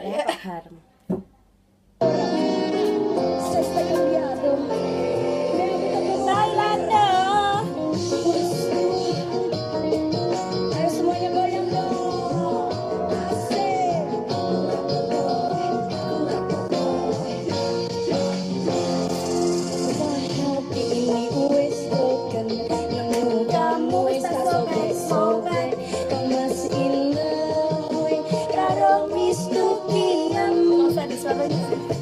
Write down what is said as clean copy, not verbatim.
Ya, Pak Harm. Ayo semuanya goyang dong. Asik. Hati ini wis broken, nemu kamu wis tak sobek-sobek. Kau masih in love karo mistukian. Masa disuarain sih?